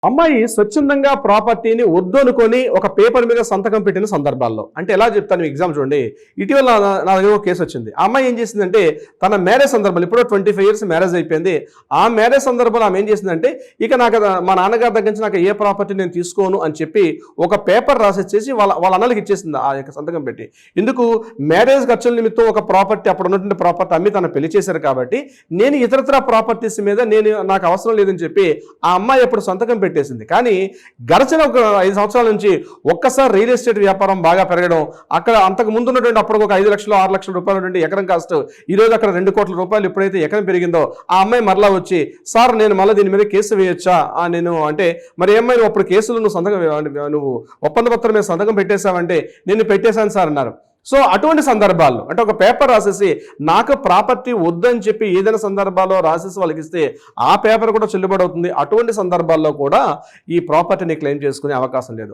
అమ్మాయి స్వచ్ఛందంగా ప్రాపర్టీని వద్దనుకొని ఒక పేపర్ మీద సంతకం పెట్టిన సందర్భాల్లో, అంటే ఎలా చెప్తాను ఎగ్జామ్ చూడండి. ఇటీవల నా దగ్గర ఒక కేసు వచ్చింది. ఆ అమ్మాయి ఏం చేసిందంటే తన మ్యారేజ్ సందర్భాలు, ఇప్పుడు 25 ఇయర్స్ మ్యారేజ్ అయిపోయింది. ఆ మ్యారేజ్ సందర్భంలో ఆమె ఏం చేసిందంటే ఇక నాకు మా నాన్నగారి దగ్గర నుంచి నాకు ఏ ప్రాపర్టీ నేను తీసుకోను అని చెప్పి ఒక పేపర్ రాసిచ్చేసి వాళ్ళ అన్నలకి ఇచ్చేసింది ఆ యొక్క సంతకం పెట్టి. ఎందుకు? మ్యారేజ్ ఖర్చుల నిమిత్తం ఒక ప్రాపర్టీ, అప్పుడు ఉన్నటువంటి ప్రాపర్టీ అమ్మి తను పెళ్లి చేశారు కాబట్టి నేను ఇతరత్ర ప్రాపర్టీస్ మీద నాకు అవసరం లేదని చెప్పి ఆ అమ్మాయి అప్పుడు సంతకం పెట్టేసింది. కానీ గడిచిన ఒక 5 సంవత్సరాల నుంచి ఒక్కసారి రియల్ ఎస్టేట్ వ్యాపారం బాగా పెరగడం, అక్కడ అంతకు ముందు ఉన్నటువంటి అప్పుడు ఒక 5 లక్షలు 6 లక్షల రూపాయలు నుండి ఎకరం కాస్ట్ ఈరోజు అక్కడ 2 కోట్ల రూపాయలు ఎప్పుడైతే ఎకరం పెరిగిందో ఆ అమ్మాయి మరలా వచ్చి, సార్ నేను మళ్ళీ దీని మీద కేసు వేయొచ్చా నేను అంటే, మరి ఏమై నువ్వు అప్పుడు కేసులు నువ్వు ఒప్పంద పత్రం మీద సంతకం పెట్టేశావంటే నేను పెట్టేశాను సార్ అన్నారు. సో అటువంటి సందర్భాల్లో అంటే ఒక పేపర్ రాసేసి నాకు ప్రాపర్టీ వద్దని చెప్పి ఏదైనా సందర్భాల్లో రాసేసి వాళ్ళకి ఇస్తే ఆ పేపర్ కూడా చెల్లుబడి అవుతుంది. అటువంటి సందర్భాల్లో కూడా ఈ ప్రాపర్టీని క్లెయిమ్ చేసుకునే అవకాశం లేదు.